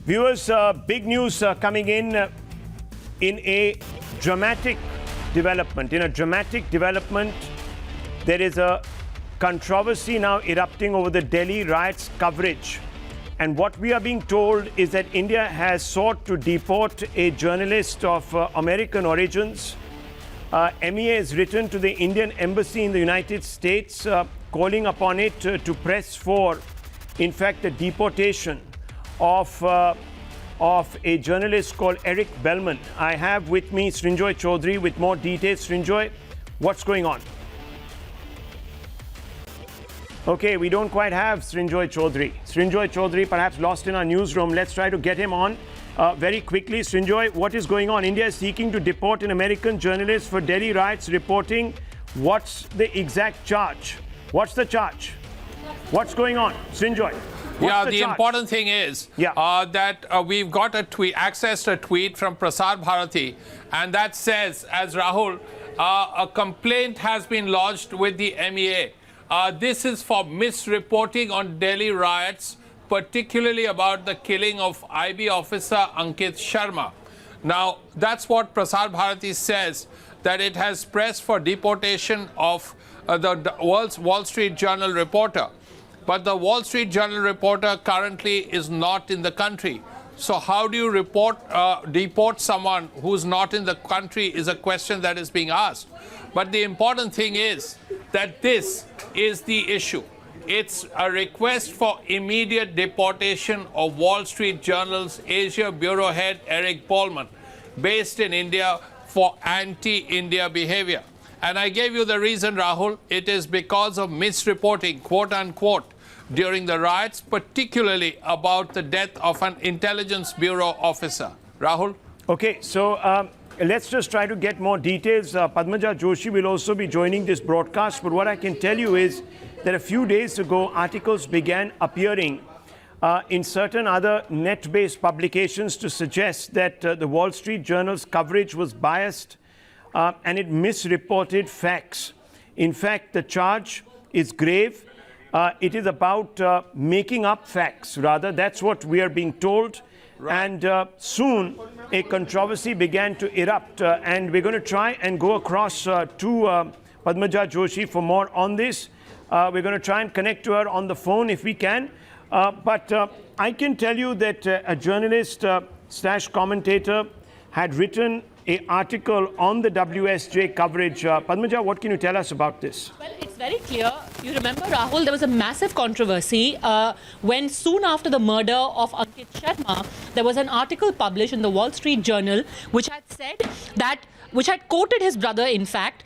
Viewers, big news coming in a dramatic development. In a dramatic development, there is a controversy now erupting over the Delhi riots coverage. And what we are being told is that India has sought to deport a journalist of American origins. MEA has written to the Indian embassy in the United States, calling upon it to press for, in fact, the deportation of a journalist called Eric Bellman. I have with me Srinjoy Chaudhary with more details. Srinjoy, what's going on? Okay, we don't quite have Srinjoy Chaudhary. Srinjoy Chaudhary perhaps lost in our newsroom. Let's try to get him on very quickly. Srinjoy, what is going on? India is seeking to deport an American journalist for Delhi riots reporting. What's the exact charge? What's the charge? What's going on? Srinjoy. The important thing is that we've got a tweet, accessed a tweet from Prasar Bharati, and that says, as Rahul, a complaint has been lodged with the MEA. This is for misreporting on Delhi riots, particularly about the killing of IB officer Ankit Sharma. Now, that's what Prasar Bharati says, that it has pressed for deportation of the Wall Street Journal reporter. But the Wall Street Journal reporter currently is not in the country. So how do you deport someone who's not in the country is a question that is being asked. But the important thing is that this is the issue. It's a request for immediate deportation of Wall Street Journal's Asia Bureau head Eric Bellman, based in India, for anti-India behavior. And I gave you the reason, Rahul. It is because of misreporting, quote unquote, during the riots, particularly about the death of an intelligence bureau officer. Rahul? Okay, so let's just try to get more details. Padmaja Joshi will also be joining this broadcast. But what I can tell you is that a few days ago, articles began appearing in certain other net-based publications to suggest that the Wall Street Journal's coverage was biased and it misreported facts. In fact, the charge is grave. It is about making up facts, rather. That's what we are being told. Right. And soon a controversy began to erupt. And we're going to try and go across to Padmaja Joshi for more on this. We're going to try and connect to her on the phone if we can. But I can tell you that a journalist / commentator had written an article on the WSJ coverage. Padmaja, what can you tell us about this? Well, it's very clear. You remember, Rahul, there was a massive controversy when soon after the murder of Ankit Sharma, there was an article published in the Wall Street Journal which had said that, which had quoted his brother, in fact,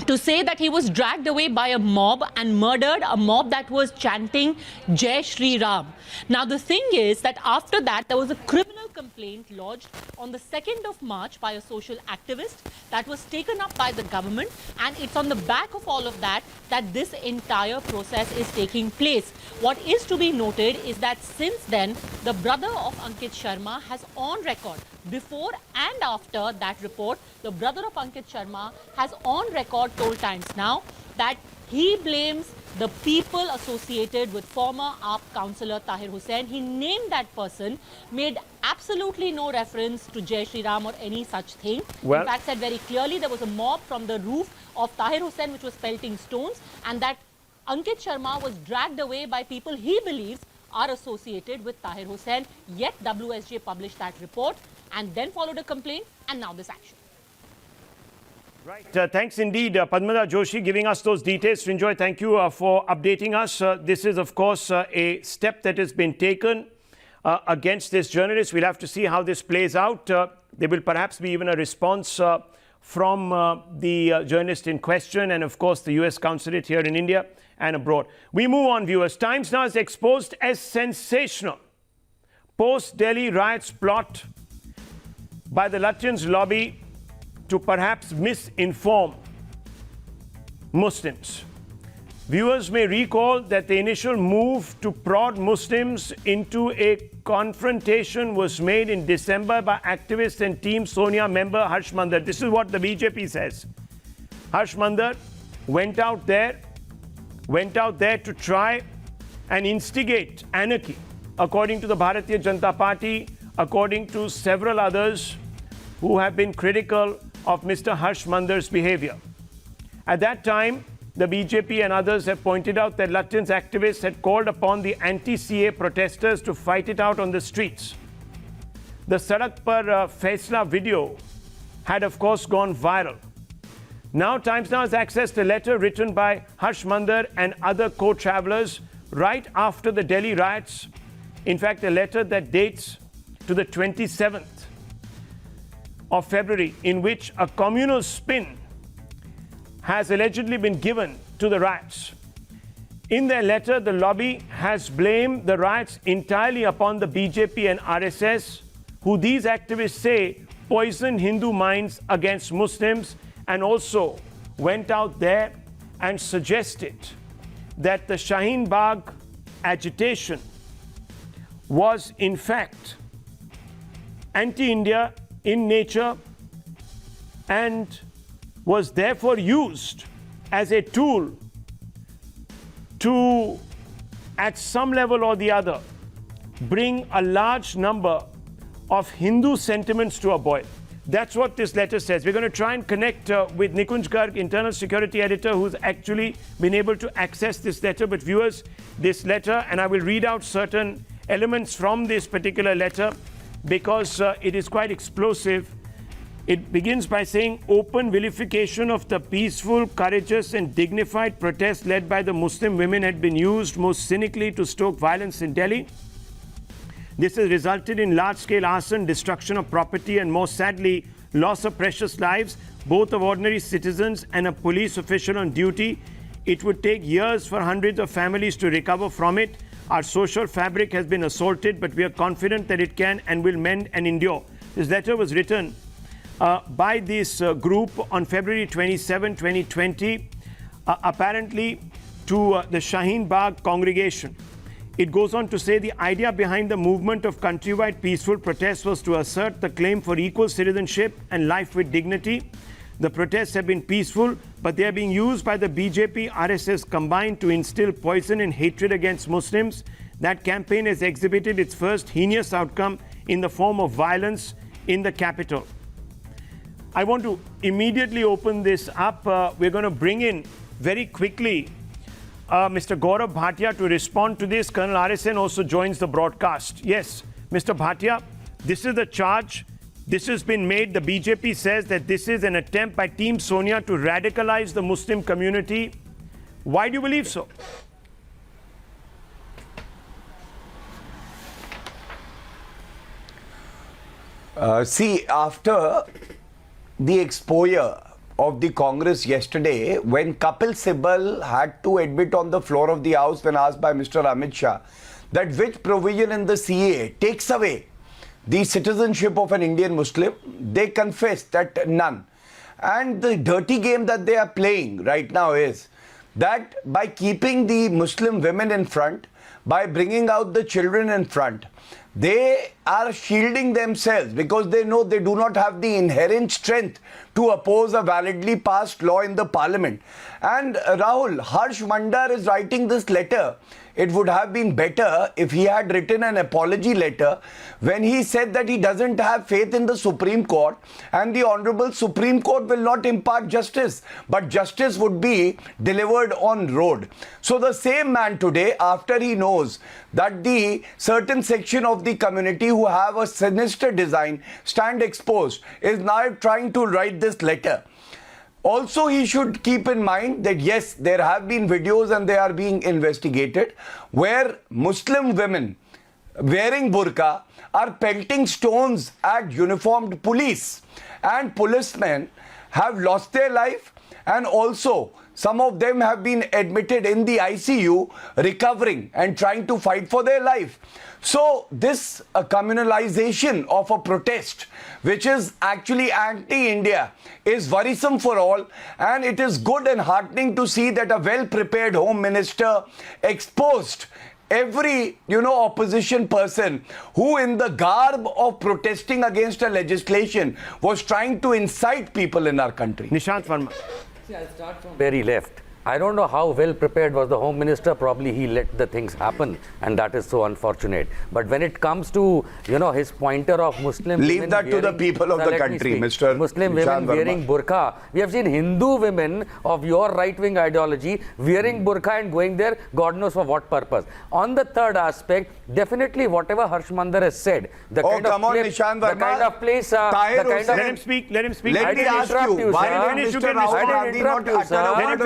to say that he was dragged away by a mob and murdered, a mob that was chanting Jai Shri Ram. Now, the thing is that after that, there was a criminal complaint lodged on the 2nd of March by a social activist that was taken up by the government. And it's on the back of all of that that this entire process is taking place. What is to be noted is that since then, the brother of Ankit Sharma has on record, before and after that report, the brother of Ankit Sharma has on record told Times Now that he blames the people associated with former AAP councillor Tahir Hussain. He named that person, made absolutely no reference to Jai Shri Ram or any such thing. Well, in fact, said very clearly there was a mob from the roof of Tahir Hussain which was pelting stones, and that Ankit Sharma was dragged away by people he believes are associated with Tahir Hussain. Yet WSJ published that report and then followed a complaint, and now this action. Right. Thanks indeed, Padmaja Joshi, giving us those details. Srinjoy, thank you for updating us. This is, of course, a step that has been taken against this journalist. We'll have to see how this plays out. There will perhaps be even a response from the journalist in question and, of course, the US consulate here in India and abroad. We move on, viewers. Times Now is exposed as sensational. Post-Delhi riots plot by the Lutyens lobby to perhaps misinform Muslims. Viewers may recall that the initial move to prod Muslims into a confrontation was made in December by activist and Team Sonia member Harsh Mander. This is what the BJP says. Harsh Mander went out there to try and instigate anarchy according to the Bharatiya Janata Party, according to several others who have been critical of Mr. Harsh Mander's behavior. At that time, the BJP and others have pointed out that Lutyens activists had called upon the anti-CA protesters to fight it out on the streets. The Sadak Par Faisla video had, of course, gone viral. Now, Times Now has accessed a letter written by Harsh Mander and other co-travelers right after the Delhi riots. In fact, a letter that dates to the 27th of February, in which a communal spin has allegedly been given to the riots. In their letter, the lobby has blamed the riots entirely upon the BJP and RSS, who these activists say poisoned Hindu minds against Muslims, and also went out there and suggested that the Shaheen Bagh agitation was in fact anti-India in nature and was therefore used as a tool to, at some level or the other, bring a large number of Hindu sentiments to a boil. That's what this letter says. We're going to try and connect with Nikunj Garg, internal security editor, who's actually been able to access this letter. But viewers, this letter, and I will read out certain elements from this particular letter because it is quite explosive. It begins by saying, open vilification of the peaceful, courageous and dignified protest led by the Muslim women had been used most cynically to stoke violence in Delhi. This has resulted in large-scale arson, destruction of property and, more sadly, loss of precious lives, both of ordinary citizens and a police official on duty. It would take years for hundreds of families to recover from it. Our social fabric has been assaulted, but we are confident that it can and will mend and endure. This letter was written by this group on February 27, 2020, apparently to the Shaheen Bagh congregation. It goes on to say the idea behind the movement of countrywide peaceful protests was to assert the claim for equal citizenship and life with dignity. The protests have been peaceful, but they are being used by the BJP, RSS combined to instill poison and hatred against Muslims. That campaign has exhibited its first heinous outcome in the form of violence in the capital. I want to immediately open this up. We're going to bring in very quickly Mr. Gaurav Bhatia to respond to this. Colonel RSN also joins the broadcast. Yes, Mr. Bhatia, this is the charge. This has been made. The BJP says that this is an attempt by Team Sonia to radicalize the Muslim community. Why do you believe so? See, after the exposure of the Congress yesterday, when Kapil Sibal had to admit on the floor of the House when asked by Mr. Amit Shah that which provision in the CA takes away the citizenship of an Indian Muslim, they confessed that none. And the dirty game that they are playing right now is that by keeping the Muslim women in front, by bringing out the children in front, they are shielding themselves because they know they do not have the inherent strength to oppose a validly passed law in the parliament. And Rahul, Harsh Mander is writing this letter. It would have been better if he had written an apology letter when he said that he doesn't have faith in the Supreme Court and the Honorable Supreme Court will not impart justice, but justice would be delivered on road. So the same man today, after he knows that the certain section of the community who have a sinister design stand exposed, is now trying to write this letter. Also, he should keep in mind that yes, there have been videos and they are being investigated where Muslim women wearing burqa are pelting stones at uniformed police, and policemen have lost their life, and also some of them have been admitted in the ICU recovering and trying to fight for their life. So this communalization of a protest which is actually anti-India is worrisome for all, and it is good and heartening to see that a well-prepared Home Minister exposed every, opposition person who in the garb of protesting against a legislation was trying to incite people in our country. Nishant Verma. See, I'll start from where he left. I don't know how well prepared was the Home Minister. Probably he let the things happen, and that is so unfortunate. But when it comes to, his pointer of Muslim leave women that to the people of the country, Mr. Muslim women wearing burqa. We have seen Hindu women of your right-wing ideology wearing burqa and going there, God knows for what purpose. On the third aspect, definitely whatever Harsh Mander has said, the kind of place, let him speak. Let me ask you, why did Mr. Rahul Gandhi not utter a word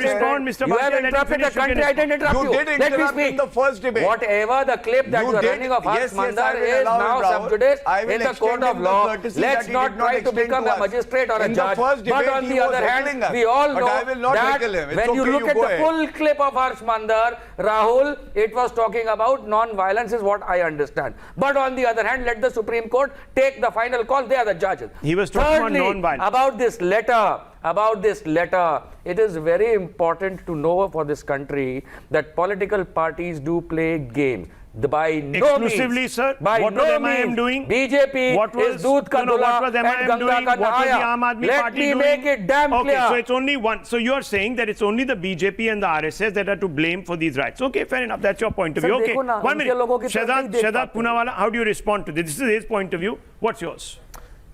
on respond, Mr. You have interrupted the country. I didn't interrupt you. You did interrupt in the first debate. Whatever the clip that you are running of Harsh Mander is now sub judice in the court of law. Let's not try to become a magistrate or a judge. But on the other hand, we all know that when you look at the full clip of Harsh Mander, Rahul, it was talking about non-violence is what I understand. But on the other hand, let the Supreme Court take the final call. They are the judges. He was talking about non-violence. About this letter, it is very important to know for this country that political parties do play games. By no exclusively, means, sir. By what no was means, MIM doing? BJP is Doodh Ka Dula and Ganga Ka Nahaya. Let me make it damn clear. Okay, so it's only one. So you are saying that it's only the BJP and the RSS that are to blame for these riots. Okay, fair enough. That's your point of view. Okay, 1 minute. Shehzad Poonawala, how do you respond to this? This is his point of view. What's yours?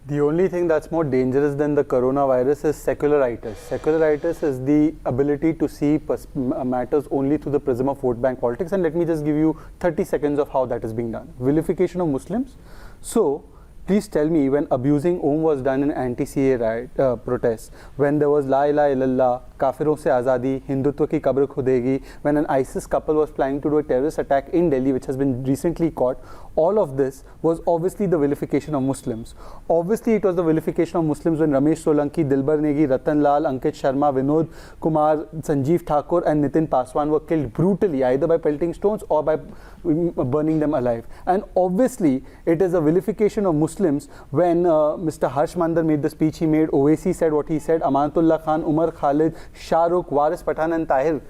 The only thing that's more dangerous than the coronavirus is secularitis. Secularitis is the ability to see matters only through the prism of vote bank politics. And let me just give you 30 seconds of how that is being done. Vilification of Muslims. So, please tell me, when abusing Om was done in anti-CA riot protests, when there was La ilaha illallah, Kafiron se azadi, Hindutva ki kabr khudegi, when an ISIS couple was planning to do a terrorist attack in Delhi, which has been recently caught, all of this was obviously the vilification of Muslims. Obviously, it was the vilification of Muslims when Ramesh Solanki, Dilbar Negi, Ratan Lal, Ankit Sharma, Vinod Kumar, Sanjeev Thakur and Nitin Paswan were killed brutally, either by pelting stones or by burning them alive. And obviously, it is a vilification of Muslims when Mr. Harsh Mander made the speech he made, Owaisi said what he said, Amanatullah Khan, Umar Khalid, Shah Rukh, Waris Pathan and Tahir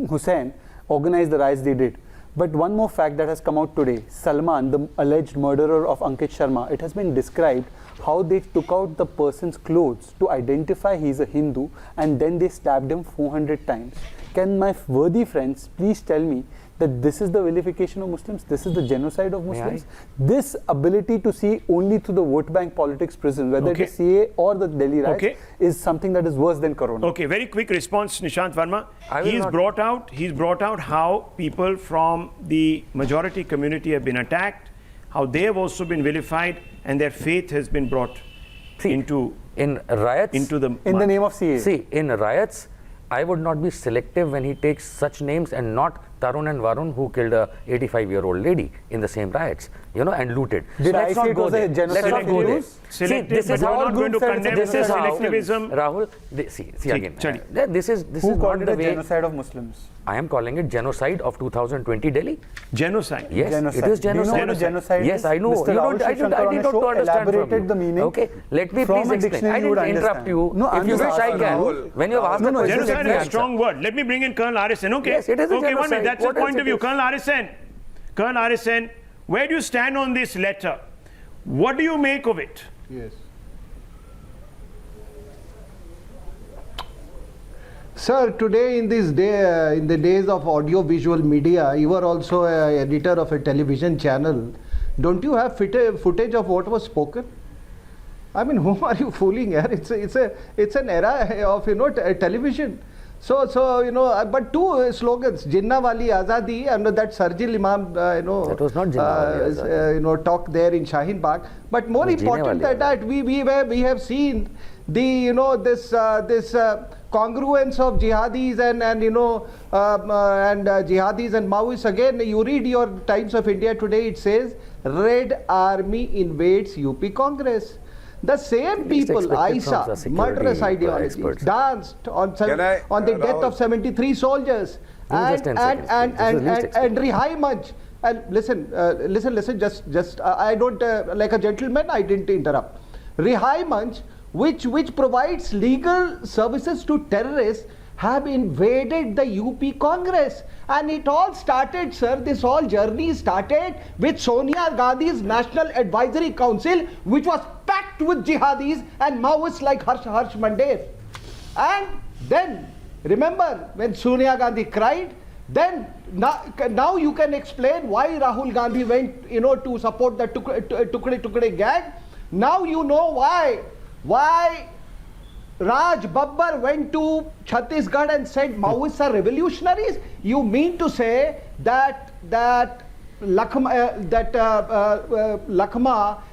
Hussain organized the riots they did. But one more fact that has come out today, Salman, the alleged murderer of Ankit Sharma, it has been described how they took out the person's clothes to identify he's a Hindu and then they stabbed him 400 times. Can my worthy friends please tell me that this is the vilification of Muslims, this is the genocide of Muslims? This ability to see only through the vote bank politics prism, whether it is CA or the Delhi riots, is something that is worse than Corona. Okay, very quick response, Nishant Verma. He's brought out how people from the majority community have been attacked, how they have also been vilified, and their faith has been brought into riots, into the in the name of CA. See, in riots, I would not be selective when he takes such names and not Tarun and Varun, who killed a 85-year-old lady in the same riots, and looted. Did I say it was a genocide? Let's not go there. Selective, this is but how we're not going to condemn this is selectivism. Rahul, see again. This is who not called it the a way. Genocide of Muslims? I am calling it genocide of 2020 Delhi. Genocide? Yes, genocide. It is genocide. Do you know what genocide yes, is? I know. Mr. Rahul I did not understand from you. The meaning. Okay, let me please explain. I didn't interrupt you. No, if you wish, I can. When you have asked a question, genocide is a strong word. Let me bring in Colonel RSN. Okay. Yes, it is a okay, genocide. 1 minute. That's your point of view. Is? Colonel RSN, where do you stand on this letter? What do you make of it? Yes. Sir, today in this day, in the days of audio-visual media, you are also an editor of a television channel. Don't you have footage of what was spoken? I mean, whom are you fooling here? It's an era of television. So but two slogans, Jinnah Wali Azadi and that Sarjil Imam, that was not Jinnah Wali talk there in Shaheen Bagh. But more important than that, we have seen the this congruence of jihadis and jihadis and Maoists. Again, you read your Times of India today, it says Red Army invades UP Congress. The same people, Aisha, murderous ideology, danced on the death of 73 soldiers and Rihai Manch. And listen, just I don't, like a gentleman, I didn't interrupt. Rihai Manch, which provides legal services to terrorists, have invaded the UP Congress. And it all started, sir, this whole journey started with Sonia Gandhi's National Advisory Council, which was packed with jihadis and Maoists like Harsh Mander. And then Remember when Sonia Gandhi cried? Then now you can explain why Rahul Gandhi went, to support the Tukde gang. Now you know why Raj Babbar went to Chhattisgarh and said Maoists are revolutionaries. You mean to say that Lakhma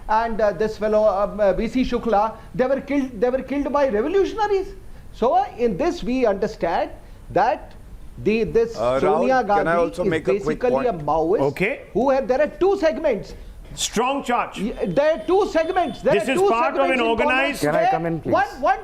and this fellow B.C. Shukla, they were killed by revolutionaries. So in this we understand that this Sonia Gandhi is basically a Maoist. Okay. There are two segments. Strong charge. There are two segments. This is part of an organized. Can I come in, please? One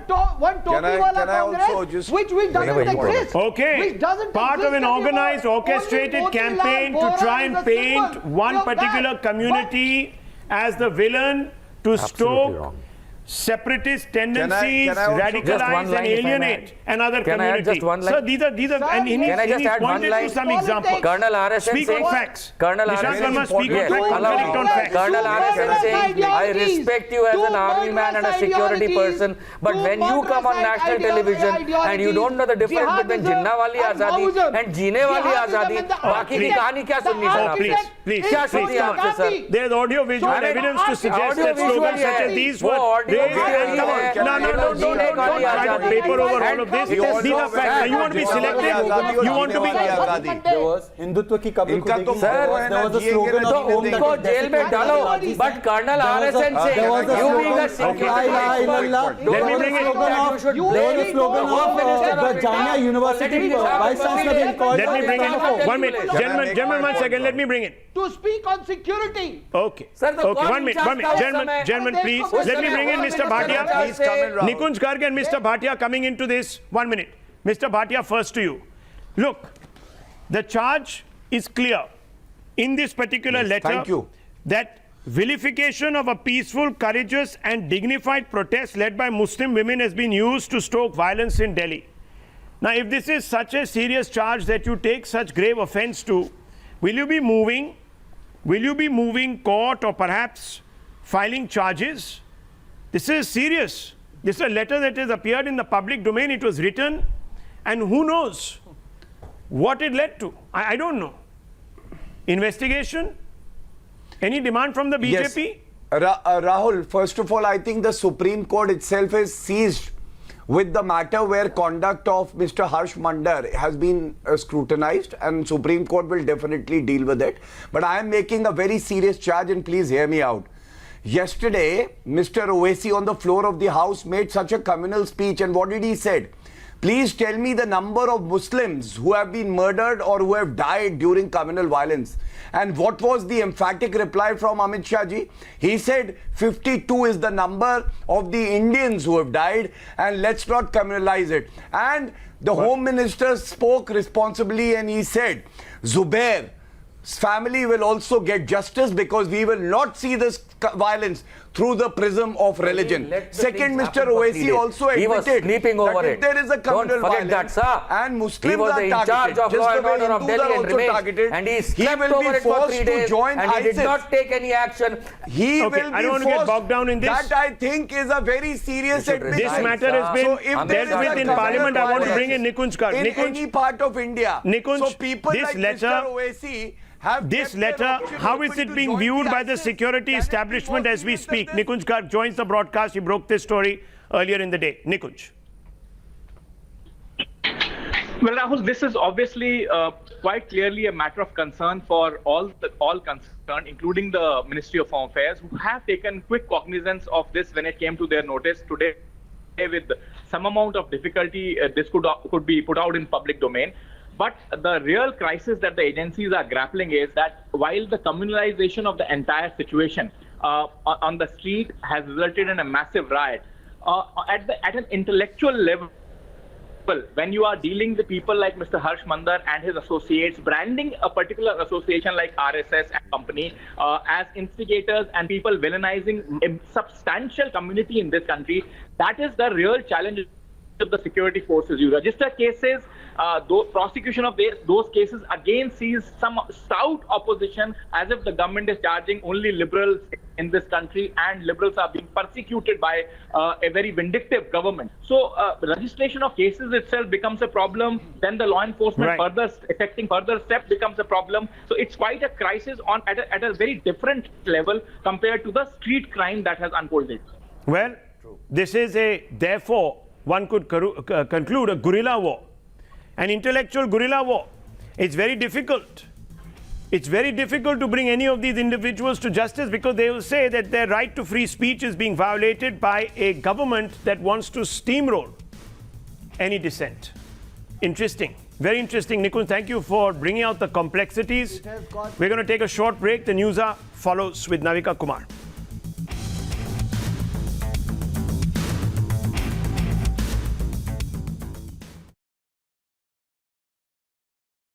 Congress, which doesn't exist. Okay. Which doesn't part exist of an organized, orchestrated campaign to try and paint one particular community as the villain to stoke separatist tendencies, radicalize and alienate another community. Sir, these are, and he's pointed to some examples. Colonel RSN Speak Singh. on facts. Colonel RSN Singh, speak yes, on facts. On facts. Colonel RSN Singh, I respect you as an army man and a security person, but when you come on national television and you don't know the difference between Jinnah wali azadi and Jeene wali azadi, बाकी की कहानी क्या सुननी sir आपसे? Please, क्या सुननी है आपसे sir? There is audio visual evidence to suggest that slogans such as these were raised. No, don't try to paper over all of this. These are facts. You want to be selective? You want to be... There was Hindutva ki kabul khudegi. Sir, there was a slogan of उनको jail में डालो. But Colonel RSN Singh, you being a security expert, let me bring it. There was a slogan of the Jamia University Vice Chancellor called. Let me bring it. 1 minute. Gentlemen, 1 second. Let me bring it. To speak on security. Okay. Sir, okay, 1 minute. Gentlemen, please. Let me bring in Mr. Bhatia. Please come in, Rahul. Nikunj Garg and Mr. Bhatia coming into this. 1 minute. Mr. Bhatia, first to you. Look, the charge is clear in this particular letter. Thank you. That vilification of a peaceful, courageous and dignified protest led by Muslim women has been used to stoke violence in Delhi. Now, if this is such a serious charge that you take such grave offense to, will you be moving court or perhaps filing charges? This is serious. This is a letter that has appeared in the public domain. It was written, and who knows what it led to. I don't know. Investigation? Any demand from the BJP? Yes. Rahul, first of all, I think the Supreme Court itself is seized with the matter where conduct of Mr. Harsh Mander has been scrutinized, and Supreme Court will definitely deal with it. But I am making a very serious charge, and please hear me out. Yesterday, Mr. Owaisi on the floor of the House made such a communal speech, and what did he say? Please tell me the number of Muslims who have been murdered or who have died during communal violence. And what was the emphatic reply from Amit Shah ji? He said 52 is the number of the Indians who have died, and let's not communalize it. And the Home Minister spoke responsibly, and he said, Zubair's family will also get justice because we will not see this violence through the prism of religion. Second, Mr. Owaisi also admitted that if there is a communal violence and Muslims are targeted, just the way Hindus are also targeted, and he will be forced to join ISIS. And he did not take any action. He will be I don't want to get bogged down in this. That I think is a very serious admission. This matter has been dealt with in Parliament. I want to bring in Nikunj Garg. In any part of India. So people like Mr. Owaisi, this letter, how is it being viewed by the security establishment as we speak? Nikunj Garg joins the broadcast. He broke this story earlier in the day. Nikunj. Well, Rahul, this is obviously quite clearly a matter of concern for all concerned, including the Ministry of Home Affairs, who have taken quick cognizance of this when it came to their notice today. With some amount of difficulty, this could be put out in public domain. But the real crisis that the agencies are grappling is that while the communalization of the entire situation on the street has resulted in a massive riot, at an intellectual level, when you are dealing with people like Mr. Harsh Mander and his associates, branding a particular association like RSS and company as instigators and people villainizing a substantial community in this country, that is the real challenge of the security forces. You register cases, prosecution of those cases again sees some stout opposition, as if the government is charging only liberals in this country and liberals are being persecuted by a very vindictive government. So registration of cases itself becomes a problem. Then the law enforcement effecting further steps becomes a problem. So it's quite a crisis at a very different level compared to the street crime that has unfolded. Well, this is therefore, one could conclude a guerrilla war, an intellectual guerrilla war. It's very difficult. It's very difficult to bring any of these individuals to justice, because they will say that their right to free speech is being violated by a government that wants to steamroll any dissent. Interesting. Very interesting. Nikun, thank you for bringing out the complexities. We're going to take a short break. The news hour follows with Navika Kumar.